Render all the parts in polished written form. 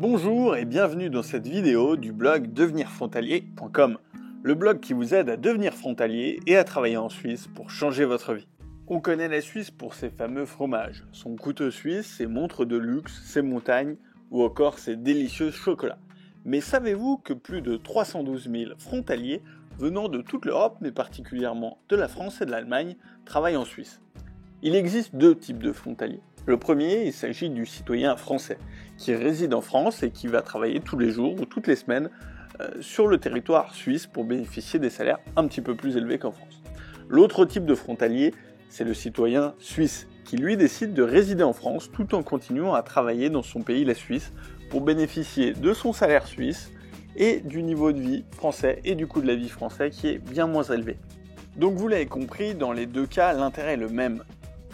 Bonjour et bienvenue dans cette vidéo du blog devenirfrontalier.com, le blog qui vous aide à devenir frontalier et à travailler en Suisse pour changer votre vie. On connaît la Suisse pour ses fameux fromages, son couteau suisse, ses montres de luxe, ses montagnes ou encore ses délicieux chocolats. Mais savez-vous que plus de 312 000 frontaliers venant de toute l'Europe, mais particulièrement de la France et de l'Allemagne, travaillent en Suisse? Il existe deux types de frontaliers. Le premier, il s'agit du citoyen français, qui réside en France et qui va travailler tous les jours ou toutes les semaines sur le territoire suisse pour bénéficier des salaires un petit peu plus élevés qu'en France. L'autre type de frontalier, c'est le citoyen suisse, qui lui décide de résider en France tout en continuant à travailler dans son pays, la Suisse, pour bénéficier de son salaire suisse et du niveau de vie français et du coût de la vie français qui est bien moins élevé. Donc vous l'avez compris, dans les deux cas, l'intérêt est le même.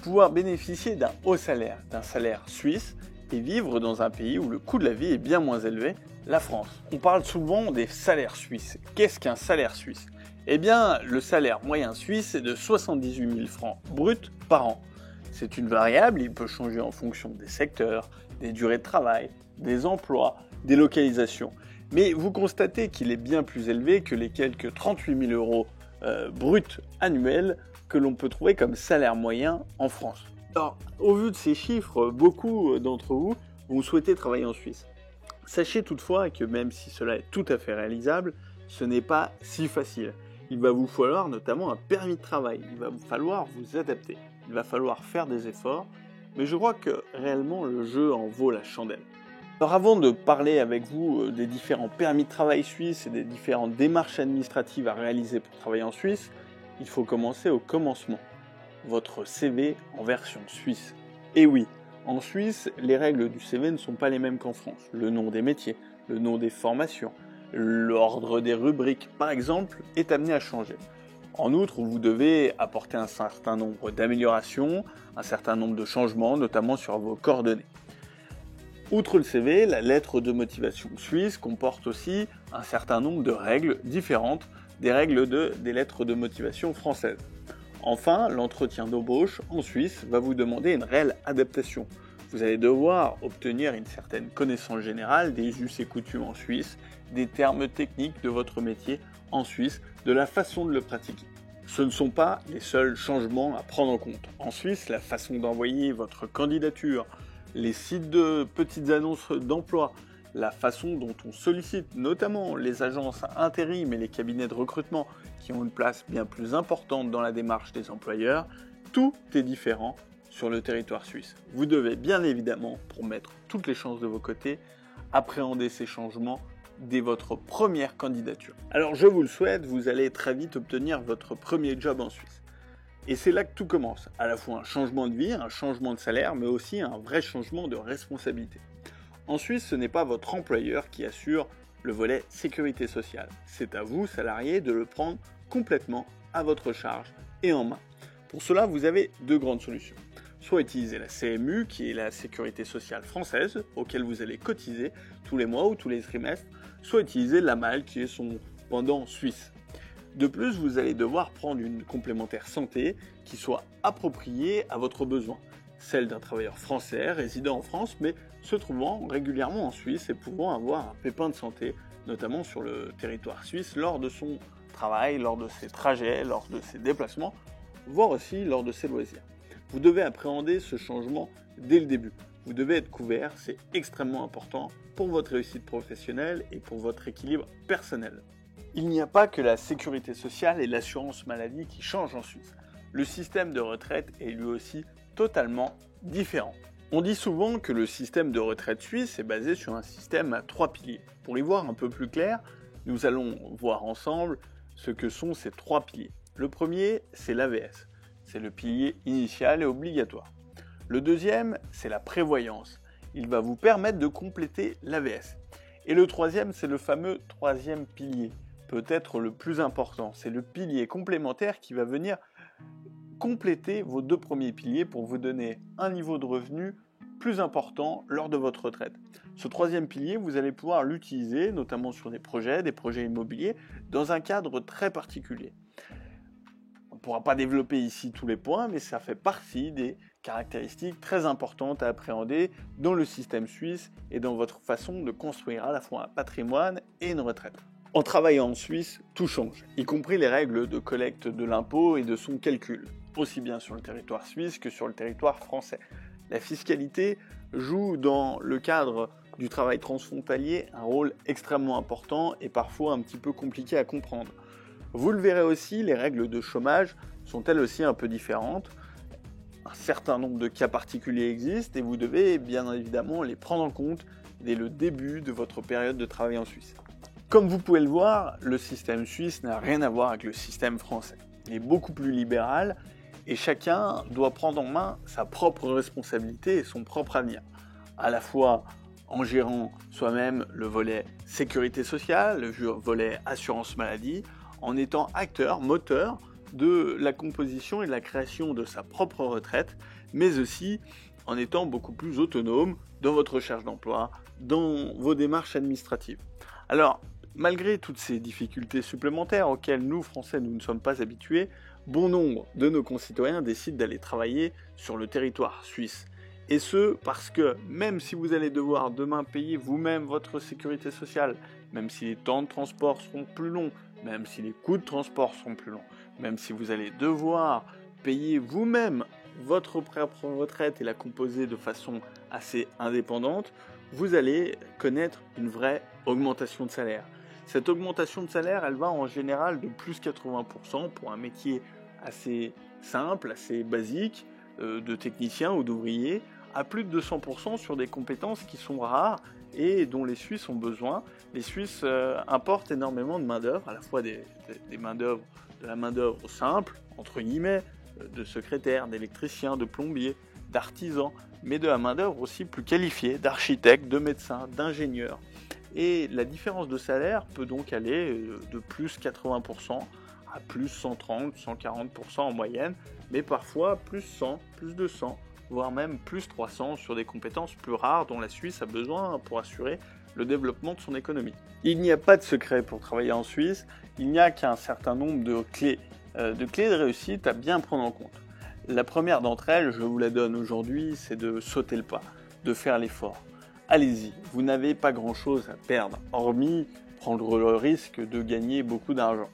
Pouvoir bénéficier d'un haut salaire, d'un salaire suisse, et vivre dans un pays où le coût de la vie est bien moins élevé, la France. On parle souvent des salaires suisses. Qu'est-ce qu'un salaire suisse? Eh bien, le salaire moyen suisse est de 78 000 francs bruts par an. C'est une variable, il peut changer en fonction des secteurs, des durées de travail, des emplois, des localisations. Mais vous constatez qu'il est bien plus élevé que les quelques 38 000 euros bruts annuels que l'on peut trouver comme salaire moyen en France. Alors, au vu de ces chiffres, beaucoup d'entre vous vont souhaiter travailler en Suisse. Sachez toutefois que même si cela est tout à fait réalisable, ce n'est pas si facile. Il va vous falloir notamment un permis de travail, il va vous falloir vous adapter, il va falloir faire des efforts, mais je crois que réellement le jeu en vaut la chandelle. Alors avant de parler avec vous des différents permis de travail suisses et des différentes démarches administratives à réaliser pour travailler en Suisse, il faut commencer au commencement. Votre CV en version suisse. Et oui, en Suisse, les règles du CV ne sont pas les mêmes qu'en France. Le nom des métiers, le nom des formations, l'ordre des rubriques, par exemple, est amené à changer. En outre, vous devez apporter un certain nombre d'améliorations, un certain nombre de changements, notamment sur vos coordonnées. Outre le CV, la lettre de motivation suisse comporte aussi un certain nombre de règles différentes des règles des lettres de motivation françaises. Enfin, l'entretien d'embauche en Suisse va vous demander une réelle adaptation. Vous allez devoir obtenir une certaine connaissance générale des us et coutumes en Suisse, des termes techniques de votre métier en Suisse, de la façon de le pratiquer. Ce ne sont pas les seuls changements à prendre en compte. En Suisse, la façon d'envoyer votre candidature, les sites de petites annonces d'emploi, la façon dont on sollicite, notamment les agences intérim et les cabinets de recrutement qui ont une place bien plus importante dans la démarche des employeurs, tout est différent sur le territoire suisse. Vous devez bien évidemment, pour mettre toutes les chances de vos côtés, appréhender ces changements dès votre première candidature. Alors je vous le souhaite, vous allez très vite obtenir votre premier job en Suisse. Et c'est là que tout commence, à la fois un changement de vie, un changement de salaire, mais aussi un vrai changement de responsabilité. En Suisse, ce n'est pas votre employeur qui assure le volet sécurité sociale. C'est à vous, salariés, de le prendre complètement à votre charge et en main. Pour cela, vous avez deux grandes solutions. Soit utiliser la CMU, qui est la sécurité sociale française, auquel vous allez cotiser tous les mois ou tous les trimestres, soit utiliser l'AMAL, qui est son pendant suisse. De plus, vous allez devoir prendre une complémentaire santé qui soit appropriée à votre besoin. Celle d'un travailleur français résidant en France mais se trouvant régulièrement en Suisse et pouvant avoir un pépin de santé, notamment sur le territoire suisse lors de son travail, lors de ses trajets, lors de ses déplacements, voire aussi lors de ses loisirs. Vous devez appréhender ce changement dès le début. Vous devez être couvert, c'est extrêmement important pour votre réussite professionnelle et pour votre équilibre personnel. Il n'y a pas que la sécurité sociale et l'assurance maladie qui changent en Suisse. Le système de retraite est lui aussi totalement différent. On dit souvent que le système de retraite suisse est basé sur un système à 3 piliers. Pour y voir un peu plus clair, nous allons voir ensemble ce que sont ces 3 piliers. Le premier, c'est l'AVS. C'est le pilier initial et obligatoire. Le deuxième, c'est la prévoyance. Il va vous permettre de compléter l'AVS. Et le troisième, c'est le fameux troisième pilier. Peut-être le plus important. C'est le pilier complémentaire qui va venir compléter vos deux premiers piliers pour vous donner un niveau de revenu plus important lors de votre retraite. Ce troisième pilier, vous allez pouvoir l'utiliser, notamment sur des projets immobiliers, dans un cadre très particulier. On ne pourra pas développer ici tous les points, mais ça fait partie des caractéristiques très importantes à appréhender dans le système suisse et dans votre façon de construire à la fois un patrimoine et une retraite. En travaillant en Suisse, tout change, y compris les règles de collecte de l'impôt et de son calcul, aussi bien sur le territoire suisse que sur le territoire français. La fiscalité joue dans le cadre du travail transfrontalier un rôle extrêmement important et parfois un petit peu compliqué à comprendre. Vous le verrez aussi, les règles de chômage sont elles aussi un peu différentes. Un certain nombre de cas particuliers existent et vous devez bien évidemment les prendre en compte dès le début de votre période de travail en Suisse. Comme vous pouvez le voir, le système suisse n'a rien à voir avec le système français. Il est beaucoup plus libéral et chacun doit prendre en main sa propre responsabilité et son propre avenir, à la fois en gérant soi-même le volet sécurité sociale, le volet assurance maladie, en étant acteur, moteur de la composition et de la création de sa propre retraite, mais aussi en étant beaucoup plus autonome dans votre recherche d'emploi, dans vos démarches administratives. Alors, malgré toutes ces difficultés supplémentaires auxquelles nous, Français, nous ne sommes pas habitués, bon nombre de nos concitoyens décident d'aller travailler sur le territoire suisse. Et ce, parce que même si vous allez devoir demain payer vous-même votre sécurité sociale, même si les temps de transport seront plus longs, même si les coûts de transport seront plus longs, même si vous allez devoir payer vous-même votre propre retraite et la composer de façon assez indépendante, vous allez connaître une vraie augmentation de salaire. Cette augmentation de salaire, elle va en général de plus 80% pour un métier assez simple, assez basique, de technicien ou d'ouvrier, à plus de 200% sur des compétences qui sont rares et dont les Suisses ont besoin. Les Suisses importent énormément de main-d'œuvre, à la fois de la main-d'œuvre simple, entre guillemets, de secrétaires, d'électriciens, de plombiers, d'artisans, mais de la main-d'œuvre aussi plus qualifiée, d'architectes, de médecins, d'ingénieurs. Et la différence de salaire peut donc aller de plus 80% à plus 130, 140% en moyenne, mais parfois plus 100, plus 200, voire même plus 300 sur des compétences plus rares dont la Suisse a besoin pour assurer le développement de son économie. Il n'y a pas de secret pour travailler en Suisse, il n'y a qu'un certain nombre de clés de réussite à bien prendre en compte. La première d'entre elles, je vous la donne aujourd'hui, c'est de sauter le pas, de faire l'effort. Allez-y, vous n'avez pas grand-chose à perdre, hormis prendre le risque de gagner beaucoup d'argent.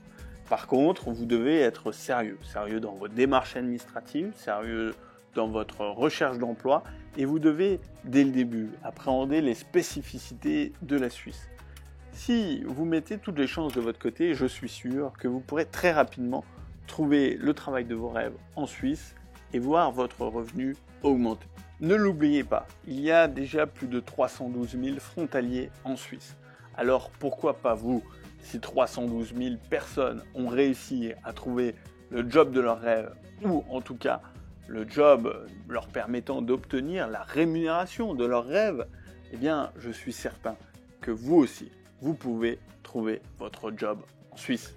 Par contre, vous devez être sérieux dans vos démarches administratives, sérieux dans votre recherche d'emploi, et vous devez, dès le début, appréhender les spécificités de la Suisse. Si vous mettez toutes les chances de votre côté, je suis sûr que vous pourrez très rapidement trouver le travail de vos rêves en Suisse et voir votre revenu augmenter. Ne l'oubliez pas, il y a déjà plus de 312 000 frontaliers en Suisse. Alors pourquoi pas vous, si 312 000 personnes ont réussi à trouver le job de leurs rêves, ou en tout cas le job leur permettant d'obtenir la rémunération de leurs rêves, eh bien je suis certain que vous aussi, vous pouvez trouver votre job en Suisse.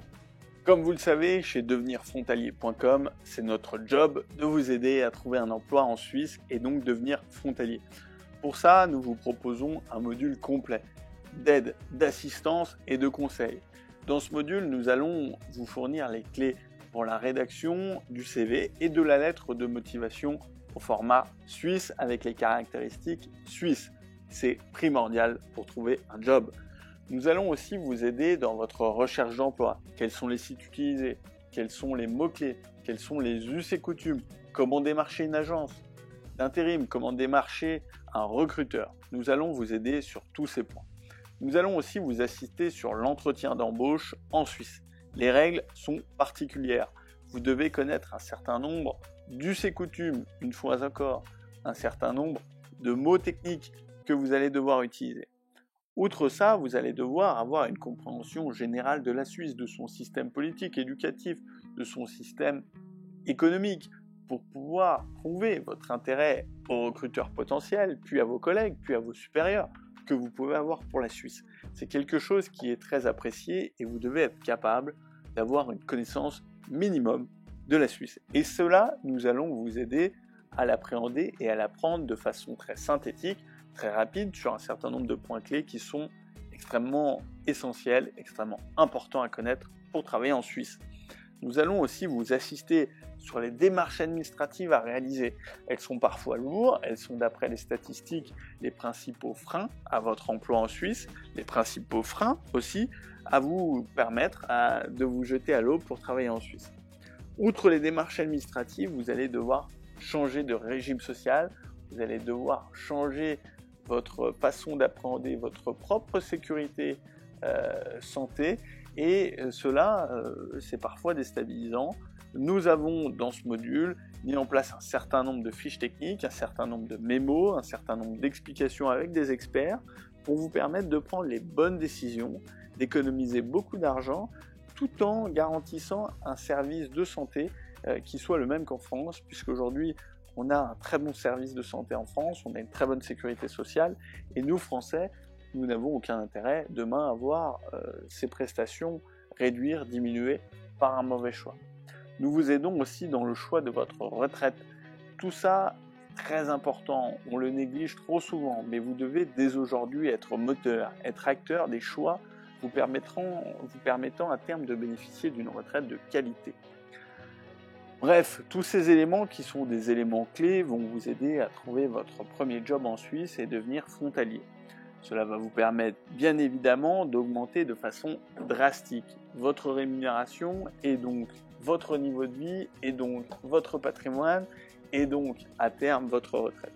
Comme vous le savez, chez devenirfrontalier.com, c'est notre job de vous aider à trouver un emploi en Suisse et donc devenir frontalier. Pour ça, nous vous proposons un module complet d'aide, d'assistance et de conseils. Dans ce module, nous allons vous fournir les clés pour la rédaction du CV et de la lettre de motivation au format suisse avec les caractéristiques suisses. C'est primordial pour trouver un job. Nous allons aussi vous aider dans votre recherche d'emploi. Quels sont les sites utilisés? Quels sont les mots-clés? Quels sont les us et coutumes? Comment démarcher une agence d'intérim? Comment démarcher un recruteur? Nous allons vous aider sur tous ces points. Nous allons aussi vous assister sur l'entretien d'embauche en Suisse. Les règles sont particulières. Vous devez connaître un certain nombre d'us et coutumes, une fois encore, un certain nombre de mots techniques que vous allez devoir utiliser. Outre ça, vous allez devoir avoir une compréhension générale de la Suisse, de son système politique, éducatif, de son système économique, pour pouvoir prouver votre intérêt aux recruteurs potentiels, puis à vos collègues, puis à vos supérieurs, que vous pouvez avoir pour la Suisse. C'est quelque chose qui est très apprécié et vous devez être capable d'avoir une connaissance minimum de la Suisse. Et cela, nous allons vous aider à l'appréhender et à l'apprendre de façon très synthétique, très rapide sur un certain nombre de points clés qui sont extrêmement essentiels, extrêmement importants à connaître pour travailler en Suisse. Nous allons aussi vous assister sur les démarches administratives à réaliser. Elles sont parfois lourdes, elles sont d'après les statistiques les principaux freins à votre emploi en Suisse, les principaux freins aussi à vous permettre de vous jeter à l'eau pour travailler en Suisse. Outre les démarches administratives, vous allez devoir changer de régime social, vous allez devoir changer votre façon d'appréhender votre propre sécurité santé, et cela c'est parfois déstabilisant. Nous avons dans ce module mis en place un certain nombre de fiches techniques, un certain nombre de mémos, un certain nombre d'explications avec des experts pour vous permettre de prendre les bonnes décisions, d'économiser beaucoup d'argent tout en garantissant un service de santé qui soit le même qu'en France, puisqu'aujourd'hui on a un très bon service de santé en France, on a une très bonne sécurité sociale, et nous Français, nous n'avons aucun intérêt demain à voir ces prestations réduire, diminuer par un mauvais choix. Nous vous aidons aussi dans le choix de votre retraite. Tout ça, très important, on le néglige trop souvent, mais vous devez dès aujourd'hui être moteur, être acteur des choix vous permettant à terme de bénéficier d'une retraite de qualité. Bref, tous ces éléments qui sont des éléments clés vont vous aider à trouver votre premier job en Suisse et devenir frontalier. Cela va vous permettre bien évidemment d'augmenter de façon drastique votre rémunération et donc votre niveau de vie et donc votre patrimoine et donc à terme votre retraite.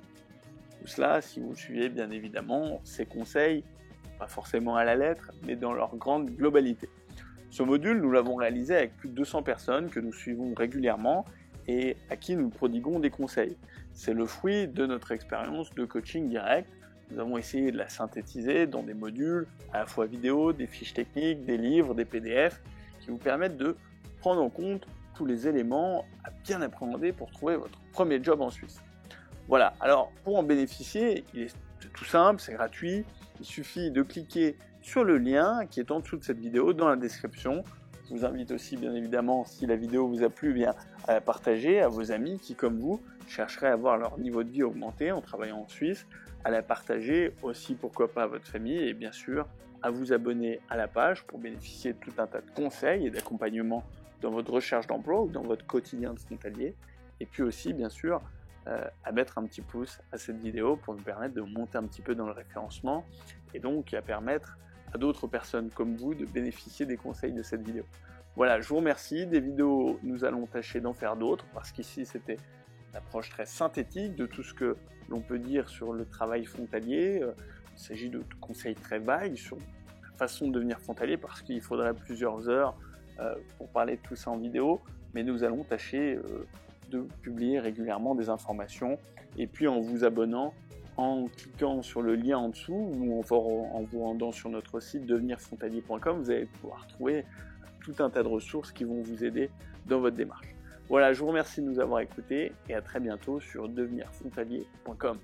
Tout cela si vous suivez bien évidemment ces conseils, pas forcément à la lettre, mais dans leur grande globalité. Ce module, nous l'avons réalisé avec plus de 200 personnes que nous suivons régulièrement et à qui nous prodiguons des conseils. C'est le fruit de notre expérience de coaching direct. Nous avons essayé de la synthétiser dans des modules à la fois vidéo, des fiches techniques, des livres, des PDF qui vous permettent de prendre en compte tous les éléments à bien appréhender pour trouver votre premier job en Suisse. Voilà, alors pour en bénéficier, c'est tout simple, c'est gratuit. Il suffit de cliquer sur le lien qui est en dessous de cette vidéo dans la description. Je vous invite aussi bien évidemment, si la vidéo vous a plu, bien à la partager à vos amis qui comme vous chercheraient à voir leur niveau de vie augmenter en travaillant en Suisse, à la partager aussi pourquoi pas à votre famille et bien sûr à vous abonner à la page pour bénéficier de tout un tas de conseils et d'accompagnement dans votre recherche d'emploi ou dans votre quotidien de frontalier, et puis aussi bien sûr à mettre un petit pouce à cette vidéo pour nous permettre de monter un petit peu dans le référencement et donc à permettre à d'autres personnes comme vous de bénéficier des conseils de cette vidéo. Voilà, je vous remercie. Des vidéos, nous allons tâcher d'en faire d'autres parce qu'ici c'était une approche très synthétique de tout ce que l'on peut dire sur le travail frontalier. Il s'agit de conseils très vagues sur la façon de devenir frontalier parce qu'il faudrait plusieurs heures pour parler de tout ça en vidéo, mais nous allons tâcher de publier régulièrement des informations et puis en vous abonnant, en cliquant sur le lien en dessous ou en vous rendant sur notre site devenirfrontalier.com, vous allez pouvoir trouver tout un tas de ressources qui vont vous aider dans votre démarche. Voilà, je vous remercie de nous avoir écoutés et à très bientôt sur devenirfrontalier.com.